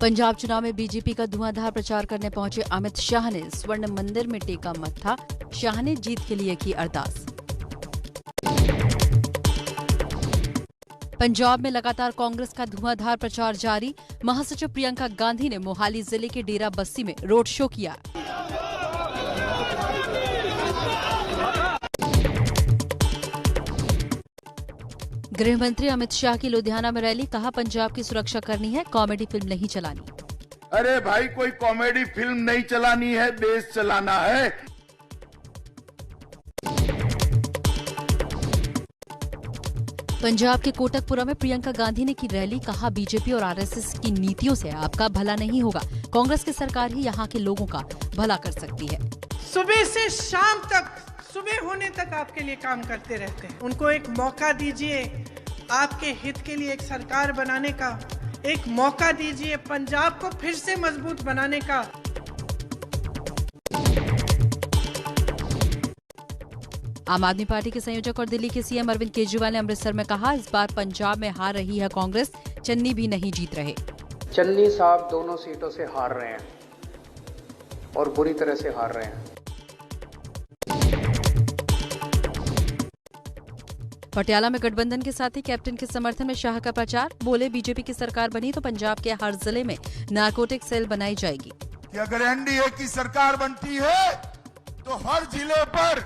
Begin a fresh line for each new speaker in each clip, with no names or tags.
पंजाब चुनाव में बीजेपी का धुआंधार प्रचार करने पहुंचे अमित शाह ने स्वर्ण मंदिर में टेका मत्था। शाह ने जीत के लिए की अरदास। पंजाब में लगातार कांग्रेस का धुआंधार प्रचार जारी। महासचिव प्रियंका गांधी ने मोहाली जिले के डेरा बस्सी में रोड शो किया। गृह मंत्री अमित शाह की लुधियाना में रैली। कहा, पंजाब की सुरक्षा करनी है, कॉमेडी फिल्म नहीं चलानी।
अरे भाई, कोई कॉमेडी फिल्म नहीं चलानी है, देश चलाना है।
पंजाब के कोटकपुरा में प्रियंका गांधी ने की रैली। कहा, बीजेपी और आरएसएस की नीतियों से आपका भला नहीं होगा। कांग्रेस की सरकार ही यहाँ के लोगों का भला कर सकती है।
सुबह से शाम तक, सुबह होने तक आपके लिए काम करते रहते हैं। उनको एक मौका दीजिए, आपके हित के लिए एक सरकार बनाने का एक मौका दीजिए, पंजाब को फिर से मजबूत बनाने का।
आम आदमी पार्टी के संयोजक और दिल्ली के सीएम अरविंद केजरीवाल ने अमृतसर में कहा, इस बार पंजाब में हार रही है कांग्रेस, चन्नी भी नहीं जीत रहे।
चन्नी साहब दोनों सीटों से हार रहे हैं और बुरी तरह से हार रहे हैं।
पटियाला में गठबंधन के साथ ही कैप्टन के समर्थन में शाह का प्रचार। बोले, बीजेपी की सरकार बनी तो पंजाब के हर जिले में नारकोटिक सेल बनाई जाएगी।
कि अगर एनडीए की सरकार बनती है तो हर जिले पर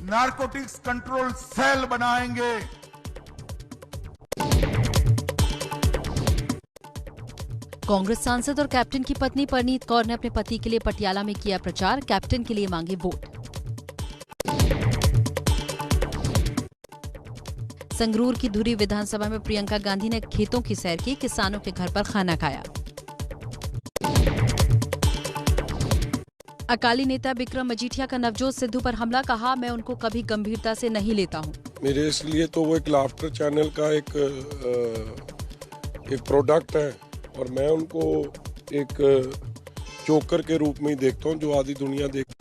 नारकोटिक्स कंट्रोल सेल बनाएंगे।
कांग्रेस सांसद और कैप्टन की पत्नी परनीत कौर ने अपने पति के लिए पटियाला में किया प्रचार। कैप्टन के लिए मांगे वोट। संगरूर की धुरी विधानसभा में प्रियंका गांधी ने खेतों की सैर की। किसानों के घर पर खाना खाया। अकाली नेता विक्रम मजीठिया का नवजोत सिद्धू पर हमला। कहा, मैं उनको कभी गंभीरता से नहीं लेता हूं।
मेरे इसलिए तो वो एक लाफ्टर चैनल का एक प्रोडक्ट है और मैं उनको एक जोकर के रूप में ही देखता हूं, जो आधी दुनिया देखती।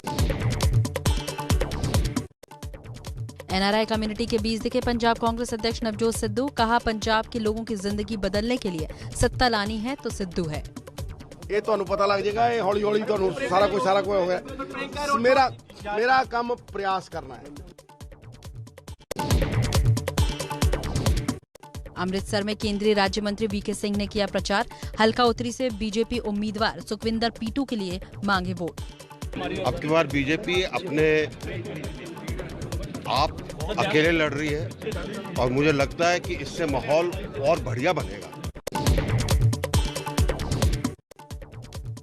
एनआरआई कम्युनिटी के बीच दिखे पंजाब कांग्रेस अध्यक्ष नवजोत सिद्धू। कहा, पंजाब के लोगों की जिंदगी बदलने के लिए सत्ता लानी है तो सिद्धू है।
ये ਤੁਹਾਨੂੰ पता लग जाएगा, ये हौली हौली ਤੁਹਾਨੂੰ सारा कुछ हो गया। मेरा काम प्रयास करना है।
अमृतसर में केंद्रीय राज्य मंत्री वीके सिंह ने किया प्रचार। हल्का उत्तरी से बीजेपी उम्मीदवार सुखविंदर पीटू के लिए मांगे वोट।
अब की बार बीजेपी अपने आप अकेले लड़ रही है और मुझे लगता है कि इससे माहौल और बढ़िया बनेगा।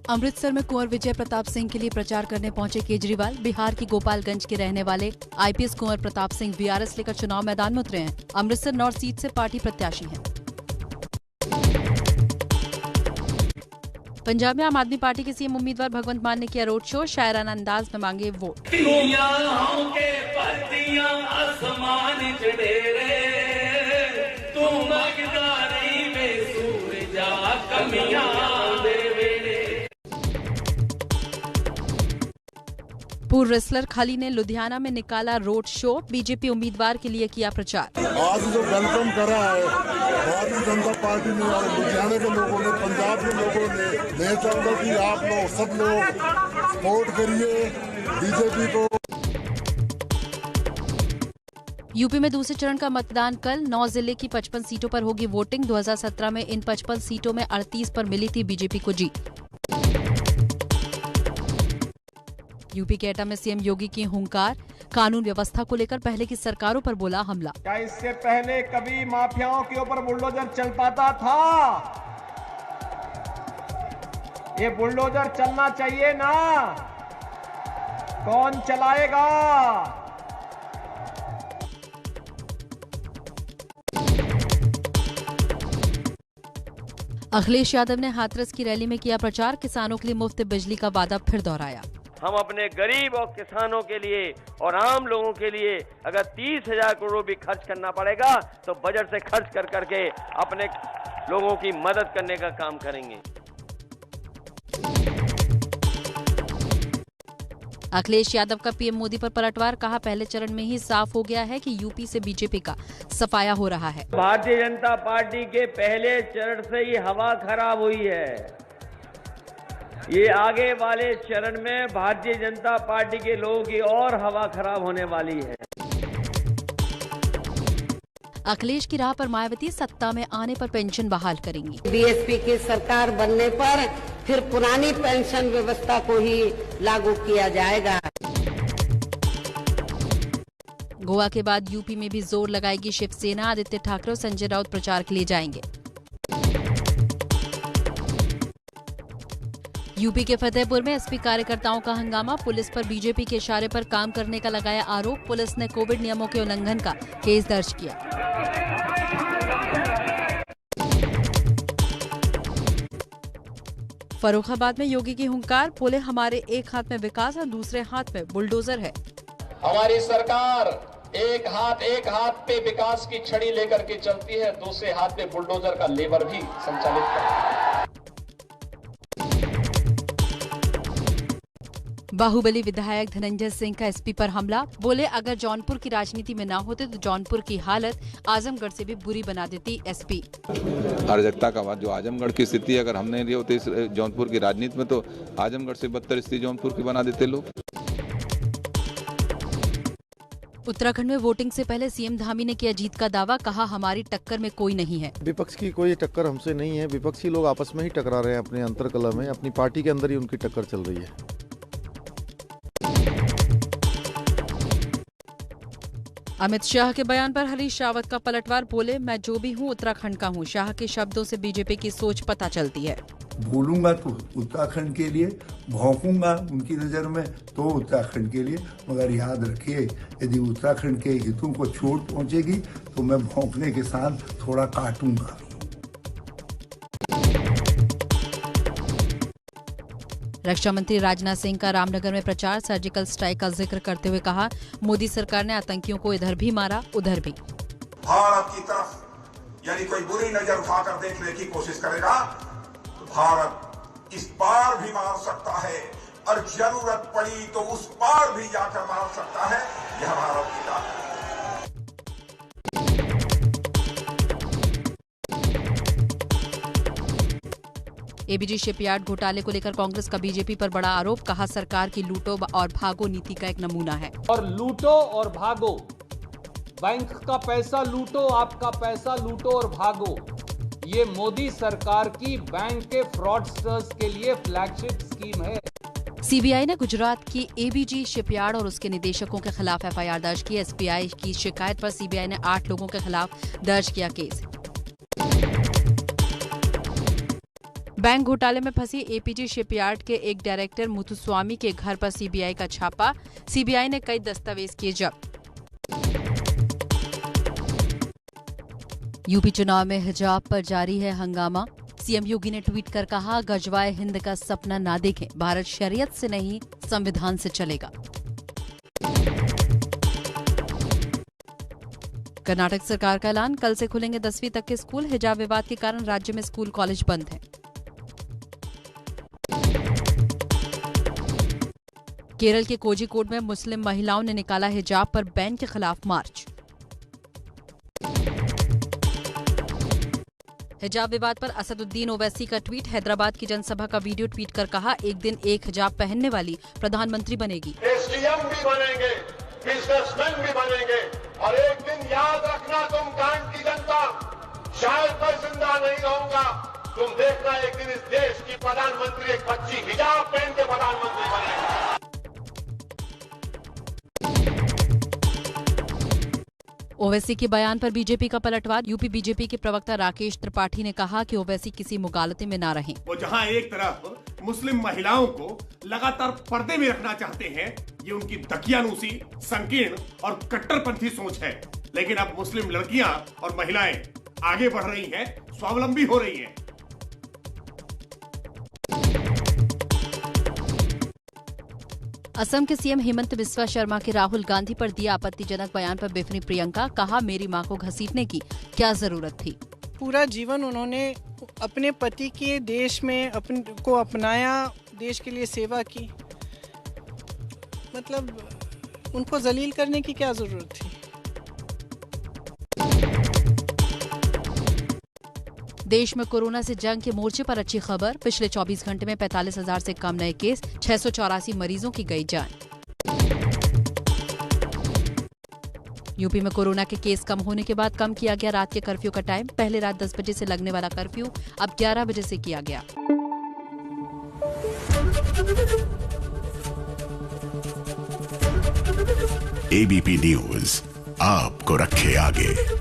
अमृतसर में कुंवर विजय प्रताप सिंह के लिए प्रचार करने पहुंचे केजरीवाल। बिहार की गोपालगंज के रहने वाले आईपीएस कुंवर प्रताप सिंह बीआरएस लेकर चुनाव मैदान में उतरे हैं। अमृतसर नॉर्थ सीट से पार्टी प्रत्याशी हैं। पंजाब में आम आदमी पार्टी के सीएम उम्मीदवार भगवंत मान ने किया रोड शो। शायराना अंदाज में मांगे वोट। पूर्व रेसलर खली ने लुधियाना में निकाला रोड शो। बीजेपी उम्मीदवार के लिए किया प्रचार।
आज जो वेलकम करा है भारतीय जनता पार्टी ने और लुधियाना के लोगों ने, पंजाब के लोगों ने, मैं चाहूंगा कि आप लोग सब लोग सपोर्ट करिए बीजेपी को।
यूपी में दूसरे चरण का मतदान कल। 9 जिले की 55 सीटों पर होगी वोटिंग। 2017 में इन 55 सीटों में 38 पर मिली थी बीजेपी को जीत। यूपी के एटा में सीएम योगी की हुंकार। कानून व्यवस्था को लेकर पहले की सरकारों पर बोला हमला।
क्या इससे पहले कभी माफियाओं के ऊपर बुलडोजर चल पाता था? ये बुलडोजर चलना चाहिए ना? कौन चलाएगा?
अखिलेश यादव ने हाथरस की रैली में किया प्रचार। किसानों के लिए मुफ्त बिजली का वादा फिर दोहराया।
हम अपने गरीब और किसानों के लिए और आम लोगों के लिए अगर 30,000 करोड़ भी खर्च करना पड़ेगा तो बजट से खर्च कर करके अपने लोगों की मदद करने का काम करेंगे।
अखिलेश यादव का पीएम मोदी पर पलटवार, कहा पहले चरण में ही साफ हो गया है कि यूपी से बीजेपी का सफाया हो रहा है।
भारतीय जनता पार्टी के पहले चरण से ही हवा खराब हुई है। ये आगे वाले चरण में भारतीय जनता पार्टी के लोगों की और हवा खराब होने वाली है।
अखिलेश की राह पर मायावती, सत्ता में आने पर पेंशन बहाल करेंगी।
बीएसपी की सरकार बनने पर फिर पुरानी पेंशन व्यवस्था को ही लागू किया जाएगा।
गोवा के बाद यूपी में भी जोर लगाएगी शिवसेना, आदित्य ठाकरे और संजय राउत प्रचार के लिए जाएंगे। यूपी के फतेहपुर में एसपी कार्यकर्ताओं का हंगामा, पुलिस पर बीजेपी के इशारे पर काम करने का लगाया आरोप, पुलिस ने कोविड नियमों के उल्लंघन का केस दर्ज किया। फर्रुखाबाद में योगी की हुंकार, बोले हमारे एक हाथ में विकास और दूसरे हाथ में बुलडोजर है।
हमारी सरकार एक हाथ पे विकास की छड़ी लेकर के चलती है, दूसरे हाथ पे बुलडोजर का लेबर भी संचालित करती है।
बाहुबली विधायक धनंजय सिंह का एसपी पर हमला, बोले अगर जौनपुर की राजनीति में ना होते तो जौनपुर की हालत आजमगढ़ से भी बुरी बना देती एसपी।
अराजकता का बाद जो आजमगढ़ की स्थिति अगर हम नहीं रही होती जौनपुर की राजनीति में, तो आजमगढ़ से बदतर स्थिति जौनपुर की बना देते लोग।
उत्तराखंड में वोटिंग से पहले सीएम धामी ने किया जीत का दावा, कहा हमारी टक्कर में कोई नहीं है।
विपक्ष की कोई टक्कर हमसे नहीं है, विपक्षी लोग आपस में ही टकरा रहे हैं, अपने अंतरकलह में, अपनी पार्टी के अंदर ही उनकी टक्कर चल रही है।
अमित शाह के बयान पर हरीश रावत का पलटवार, बोले मैं जो भी हूं उत्तराखंड का हूं। शाह के शब्दों से बीजेपी की सोच पता चलती है।
बोलूंगा तो उत्तराखंड के लिए, भौंकूंगा उनकी नजर में तो उत्तराखंड के लिए, मगर याद रखिए यदि उत्तराखंड के हितों को चोट पहुंचेगी तो मैं भौंकने के साथ थोड़ा काटूंगा।
रक्षा मंत्री राजनाथ सिंह का रामनगर में प्रचार, सर्जिकल स्ट्राइक का जिक्र करते हुए कहा मोदी सरकार ने आतंकियों को इधर भी मारा उधर भी।
भारत की तरफ यदि कोई बुरी नजर उठाकर देखने की कोशिश करेगा तो भारत इस पार भी मार सकता है और जरूरत पड़ी तो उस पार भी जाकर मार सकता है। यह भारत की ताकत है।
एबीजी शिपयार्ड घोटाले को लेकर कांग्रेस का बीजेपी पर बड़ा आरोप, कहा सरकार की लूटो और भागो नीति का एक नमूना है।
और लूटो और भागो, बैंक का पैसा लूटो, आपका पैसा लूटो और भागो, ये मोदी सरकार की बैंक के फ्रॉडस्टर्स के लिए फ्लैगशिप स्कीम है।
सीबीआई ने गुजरात की एबीजी शिपयार्ड और उसके निदेशकों के खिलाफ एफआईआर दर्ज की। एसबीआई की शिकायत पर सीबीआई ने 8 लोगों के खिलाफ दर्ज किया केस। बैंक घोटाले में फंसी एपीजी शिपयार्ड के एक डायरेक्टर मुथुस्वामी के घर पर सीबीआई का छापा, सीबीआई ने कई दस्तावेज किए जब्त। यूपी चुनाव में हिजाब पर जारी है हंगामा, सीएम योगी ने ट्वीट कर कहा गजवाए हिंद का सपना ना देखें, भारत शरीयत से नहीं संविधान से चलेगा। कर्नाटक सरकार का ऐलान, कल से खुलेंगे 10वीं तक के स्कूल, हिजाब विवाद के कारण राज्य में स्कूल कॉलेज बंद हैं। केरल के कोझिकोड में मुस्लिम महिलाओं ने निकाला हिजाब पर बैन के खिलाफ मार्च। हिजाब विवाद पर असदुद्दीन ओवैसी का ट्वीट, हैदराबाद की जनसभा का वीडियो ट्वीट कर कहा एक दिन एक हिजाब पहनने वाली प्रधानमंत्री बनेगी।
एसडीएम भी बनेंगे, बिजनेसमैन भी बनेंगे और एक दिन याद रखना तुम कांड की जनता, शायद मैं जिंदा नहीं रहूंगा, तुम देखना एक दिन इस देश की प्रधानमंत्री एक बच्ची हिजाब पहन के प्रधानमंत्री बनेगी।
ओवैसी के बयान पर बीजेपी का पलटवार, यूपी बीजेपी के प्रवक्ता राकेश त्रिपाठी ने कहा कि ओवैसी किसी मुगालते में ना रहें।
वो जहां एक तरफ मुस्लिम महिलाओं को लगातार पर्दे में रखना चाहते हैं, ये उनकी दकियानूसी, संकीर्ण और कट्टरपंथी सोच है, लेकिन अब मुस्लिम लड़कियां और महिलाएं आगे बढ़ रही हैं, स्वावलंबी हो रही हैं।
असम के सीएम हेमंत बिस्वा शर्मा के राहुल गांधी पर दिया आपत्तिजनक बयान पर बिफरी प्रियंका, कहा मेरी मां को घसीटने की क्या जरूरत थी।
पूरा जीवन उन्होंने अपने पति के देश में को अपनाया, देश के लिए सेवा की। मतलब उनको जलील करने की क्या जरूरत थी।
देश में कोरोना से जंग के मोर्चे पर अच्छी खबर। पिछले 24 घंटे में 45,000 से कम नए केस, 684 मरीजों की गई जान। यूपी में कोरोना के केस कम होने के बाद कम किया गया रात के कर्फ्यू का टाइम। पहले रात 10 बजे से लगने वाला कर्फ्यू अब 11 बजे से किया गया।
ABP न्यूज आपको रखे आगे।